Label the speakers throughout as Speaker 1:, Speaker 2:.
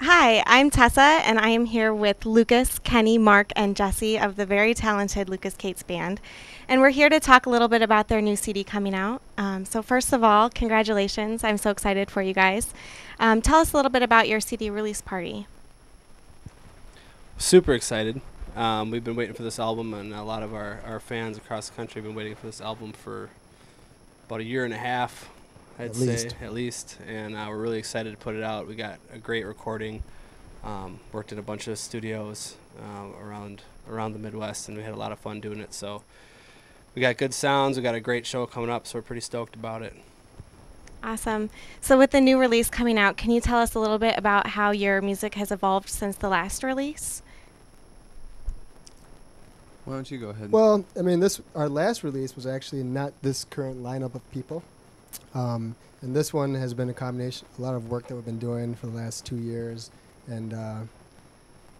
Speaker 1: Hi, I'm Tessa, and I am here with Lucas, Kenny, Mark, and Jesse of the very talented Lucas Cates Band. And we're here to talk a little bit about their new CD coming out. So, first of all, congratulations. I'm so excited for you guys. Tell us a little bit about your CD release party.
Speaker 2: Super excited. We've been waiting for this album, and a lot of our fans across the country have been waiting for this album for about a year and a half, I'd say, at least. And we're really excited to put it out. We got a great recording. Worked in a bunch of studios around the Midwest, and we had a lot of fun doing it. So we got good sounds. We got a great show coming up, so we're pretty stoked about it.
Speaker 1: Awesome. So, with the new release coming out, can you tell us a little bit about how your music has evolved since the last release?
Speaker 3: Why don't you go ahead?
Speaker 4: Well, I mean, our last release was actually not this current lineup of people. And this one has been a lot of work that we've been doing for the last 2 years. And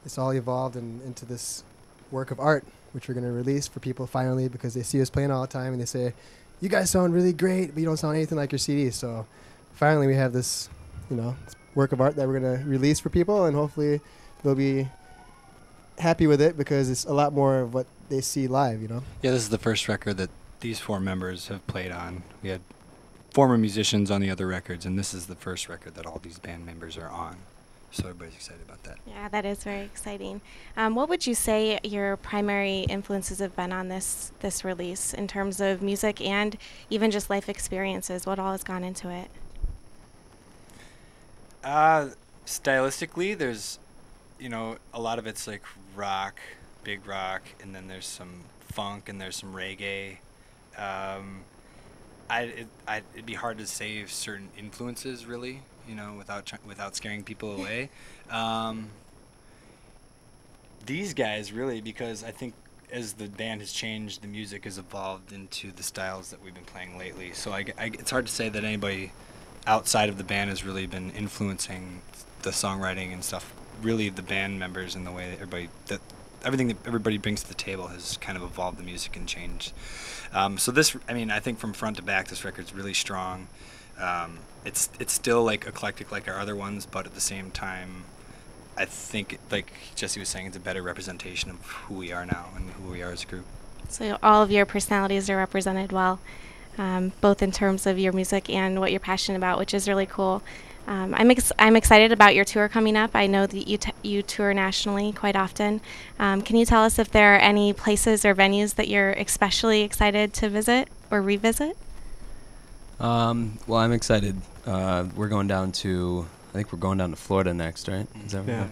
Speaker 4: it's all evolved into this work of art, which we're going to release for people finally, because they see us playing all the time and they say, you guys sound really great, but you don't sound anything like your CD. So finally we have this, work of art that we're going to release for people, and hopefully they'll be happy with it because it's a lot more of what they see live,
Speaker 5: Yeah, this is the first record that these four members have played on. We had former musicians on the other records, and this is the first record that all these band members are on. So everybody's excited about that.
Speaker 1: Yeah, that is very exciting. What would you say your primary influences have been on this release in terms of music and even just life experiences? What all has gone into it?
Speaker 5: Stylistically, there's, a lot of it's like rock, big rock, and then there's some funk and there's some reggae. It'd be hard to say certain influences, really, without scaring people away. These guys, really, because I think as the band has changed, the music has evolved into the styles that we've been playing lately. So it's hard to say that anybody outside of the band has really been influencing the songwriting and stuff. Really, the band members and the way that everything that everybody brings to the table has kind of evolved the music and changed. So this, I think from front to back, this record's really strong. It's still like eclectic like our other ones, but at the same time, I think, like Jesse was saying, it's a better representation of who we are now and who we are as a group.
Speaker 1: So all of your personalities are represented well, both in terms of your music and what you're passionate about, which is really cool. I'm excited about your tour coming up. I know that you tour nationally quite often. Can you tell us if there are any places or venues that you're especially excited to visit or revisit?
Speaker 3: Well, I'm excited. We're going down to Florida next, right? Is that right?
Speaker 2: Yeah.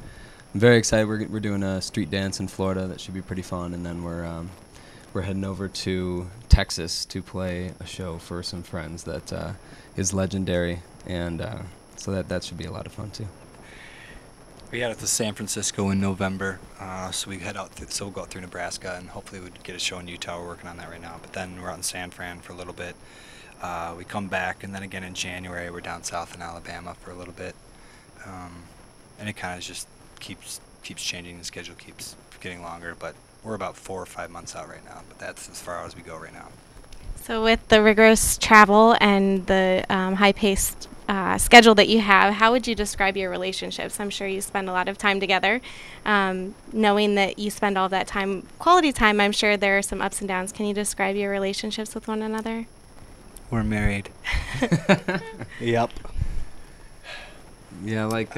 Speaker 3: I'm very excited. We're doing a street dance in Florida that should be pretty fun, and then we're heading over to Texas to play a show for some friends that is legendary, and so that should be a lot of fun too.
Speaker 5: We head out to San Francisco in November, so we head out. So we'll go out through Nebraska, and hopefully we'd get a show in Utah. We're working on that right now. But then we're out in San Fran for a little bit. We come back, and then again in January we're down south in Alabama for a little bit, and it kind of just keeps changing. The schedule keeps getting longer, but we're about 4 or 5 months out right now. But that's as far as we go right now.
Speaker 1: So with the rigorous travel and the high-paced schedule that you have, how would you describe your relationships? I'm sure you spend a lot of time together. Knowing that you spend all that time, quality time, I'm sure there are some ups and downs. Can you describe your relationships with one another?
Speaker 5: We're married.
Speaker 2: Yep.
Speaker 3: Yeah, like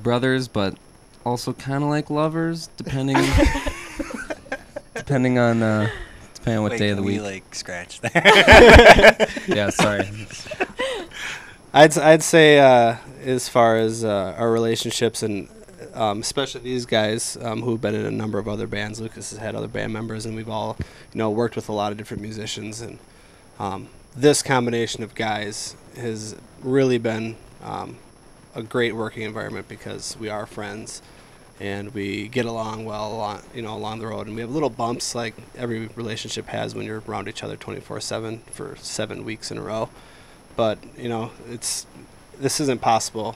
Speaker 3: brothers, but also kind of like lovers, depending on what day of the week.
Speaker 5: Like scratch there.
Speaker 3: Yeah, sorry.
Speaker 2: I'd say as far as our relationships, and especially these guys who've been in a number of other bands. Lucas has had other band members, and we've all worked with a lot of different musicians, and this combination of guys has really been a great working environment because we are friends and we get along well along the road, and we have little bumps like every relationship has when you're around each other 24/7 for 7 weeks in a row. But this isn't possible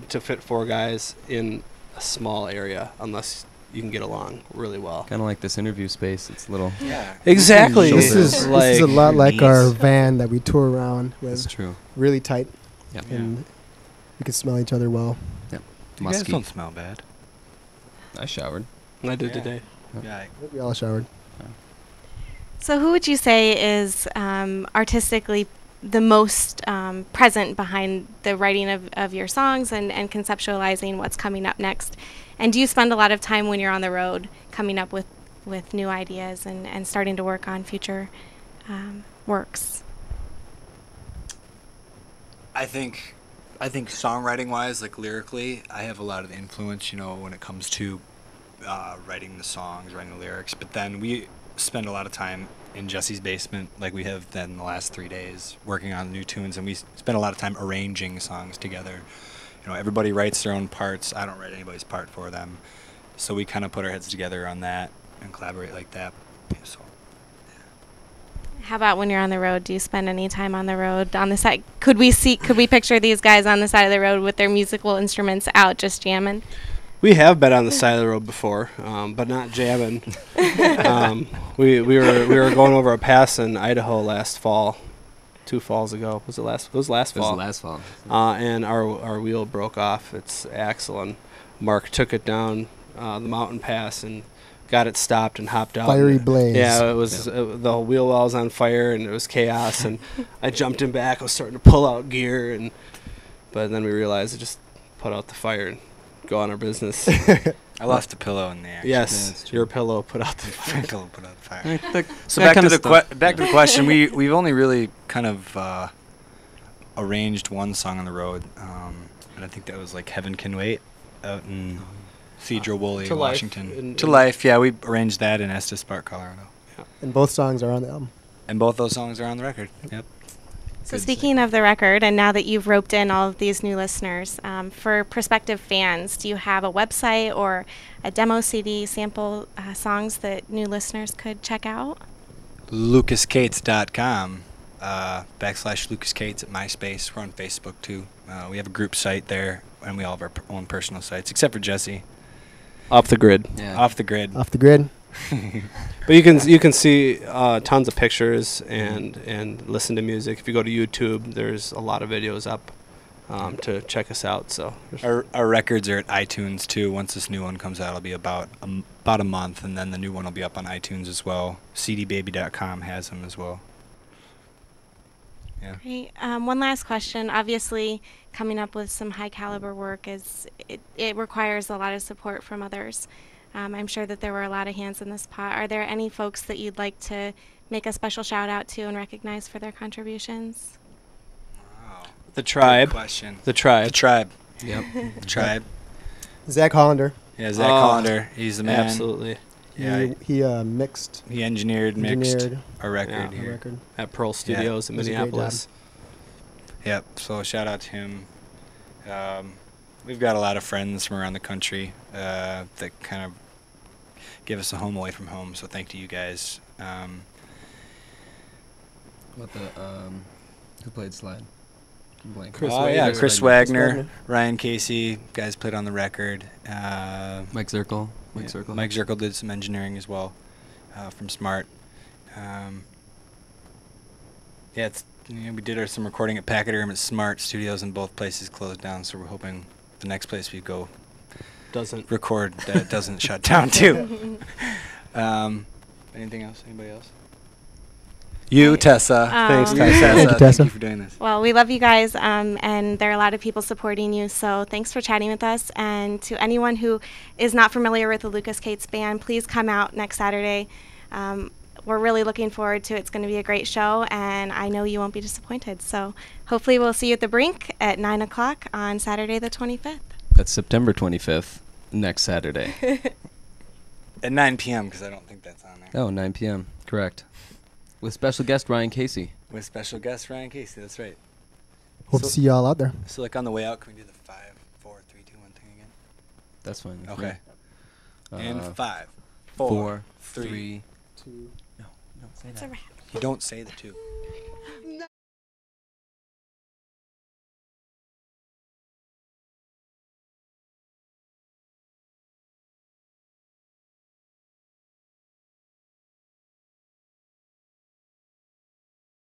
Speaker 2: to fit 4 guys in a small area unless you can get along really well.
Speaker 3: Kind of like this interview space. It's a little.
Speaker 5: Yeah.
Speaker 2: Exactly.
Speaker 4: This is a lot like our van that we tour around with.
Speaker 3: That's true.
Speaker 4: Really tight.
Speaker 3: Yeah.
Speaker 4: And we could smell each other well.
Speaker 3: Yep.
Speaker 5: You guys
Speaker 3: Musky.
Speaker 5: don't smell bad.
Speaker 3: I showered.
Speaker 2: I did
Speaker 5: Yeah.
Speaker 2: today.
Speaker 5: Yeah.
Speaker 4: I think we all showered.
Speaker 1: So, who would you say is artistically the most present behind the writing of your songs and conceptualizing what's coming up next? And do you spend a lot of time when you're on the road coming up with new ideas and starting to work on future works?
Speaker 5: I think songwriting wise, like lyrically, I have a lot of influence, when it comes to writing the songs, writing the lyrics. But then we spend a lot of time in Jesse's basement, like we have then the last 3 days, working on new tunes, and we spend a lot of time arranging songs together. Everybody writes their own parts. I don't write anybody's part for them. So we kind of put our heads together on that and collaborate like that. So.
Speaker 1: How about when you're on the road? Do you spend any time on the road on the side? Could we picture these guys on the side of the road with their musical instruments out just jamming?
Speaker 2: We have been on the side of the road before, but not jamming. We were going over a pass in Idaho last fall, 2 falls ago. Was it last? It was last fall.
Speaker 3: It was last fall.
Speaker 2: And our wheel broke off its axle, and Mark took it down the mountain pass and got it stopped and hopped out.
Speaker 4: Fiery
Speaker 2: And
Speaker 4: blaze.
Speaker 2: Yeah, it was the wheel well was on fire and it was chaos. And I jumped in back. I was starting to pull out gear, but then we realized to just put out the fire and go on our business.
Speaker 5: I left the pillow in the action.
Speaker 3: Yeah,
Speaker 2: Yes,
Speaker 3: that's true.
Speaker 2: your pillow put out the fire.
Speaker 5: Pillow put out the fire.
Speaker 3: That
Speaker 5: So back to
Speaker 3: kinda
Speaker 5: the
Speaker 3: stuff.
Speaker 5: back to the question. We've only really kind of arranged one song on the road, and I think that was like "Heaven Can Wait" out in Cedro Woolley,
Speaker 2: To Life
Speaker 5: Washington. To Life, yeah, we arranged that in Estes Park, Colorado,
Speaker 4: And both songs are on the album.
Speaker 5: and both those songs are on the record. Yep.
Speaker 1: So
Speaker 5: Good
Speaker 1: speaking of the record, and now that you've roped in all of these new listeners, for prospective fans, do you have a website or a demo CD sample songs that new listeners could check out?
Speaker 5: LucasCates.com / Lucas Cates at MySpace. We're on Facebook too. We have a group site there, and we all have our own personal sites, except for Jesse.
Speaker 2: Off the grid.
Speaker 3: Yeah.
Speaker 5: Off the grid.
Speaker 4: Off the grid.
Speaker 2: But you can see tons of pictures and listen to music. If you go to YouTube, there's a lot of videos up to check us out. So
Speaker 5: Our records are at iTunes too. Once this new one comes out, it'll be about a month, and then the new one will be up on iTunes as well. CDBaby.com has them as well. Yeah.
Speaker 1: Great. One last question. Obviously, coming up with some high caliber work it requires a lot of support from others. I'm sure that there were a lot of hands in this pot. Are there any folks that you'd like to make a special shout out to and recognize for their contributions?
Speaker 5: Wow.
Speaker 2: the tribe,
Speaker 5: Good question.
Speaker 2: the tribe.
Speaker 5: The tribe.
Speaker 3: Yep.
Speaker 5: The tribe.
Speaker 4: Zach Hollander.
Speaker 5: Yeah, Zach
Speaker 2: Oh,
Speaker 5: Hollander. He's the man.
Speaker 2: Absolutely.
Speaker 5: Yeah.
Speaker 4: He mixed,
Speaker 5: He engineered, mixed
Speaker 4: engineered
Speaker 5: our record
Speaker 2: Yeah.
Speaker 4: the
Speaker 5: here.
Speaker 4: record.
Speaker 2: At Pearl Studios in
Speaker 4: Does a great
Speaker 2: Minneapolis.
Speaker 5: Yep. So shout out to him. We've got a lot of friends from around the country that kind of give us a home away from home. So thank you guys.
Speaker 3: What the who played slide? I'm blanking.
Speaker 2: Chris
Speaker 5: Oh yeah,
Speaker 2: Wagner.
Speaker 5: Chris
Speaker 4: Wagner.
Speaker 5: Wagner, Ryan Casey, guys played on the record.
Speaker 3: Mike Zirkle. Mike
Speaker 5: Yeah,
Speaker 3: Zirkle.
Speaker 5: Mike Zirkle did some engineering as well from Smart. Yeah, we did some recording at Packet Room at Smart Studios, and both places closed down. So we're hoping the next place we go
Speaker 2: Doesn't.
Speaker 5: record that doesn't shut down too. Anything else? Anybody else? You, Tessa.
Speaker 2: Thanks,
Speaker 1: Um,
Speaker 2: Tessa.
Speaker 4: Thank you,
Speaker 5: Thank
Speaker 4: Tessa.
Speaker 5: you for doing this.
Speaker 1: Well, we love you guys, and there are a lot of people supporting you, so thanks for chatting with us. And to anyone who is not familiar with the Lucas Cates Band, please come out next Saturday. We're really looking forward to it. It's going to be a great show, and I know you won't be disappointed. So hopefully we'll see you at the Brink at 9 o'clock on Saturday the 25th.
Speaker 3: That's September 25th, next Saturday.
Speaker 5: At 9 p.m. because I don't think that's on there.
Speaker 3: Oh, 9 p.m. Correct. With special guest Ryan Casey.
Speaker 5: With special guest Ryan Casey. That's right.
Speaker 4: Hope to see you all out there.
Speaker 5: So like on the way out, can we do the 5, 4, 3, 2, 1 thing again?
Speaker 3: That's fine. with
Speaker 5: Okay.
Speaker 3: me.
Speaker 5: And
Speaker 3: Uh,
Speaker 5: 5,
Speaker 3: 4,
Speaker 5: 3.
Speaker 3: 3. No, don't say
Speaker 1: It's
Speaker 3: that.
Speaker 1: a wrap.
Speaker 5: You don't say the 2.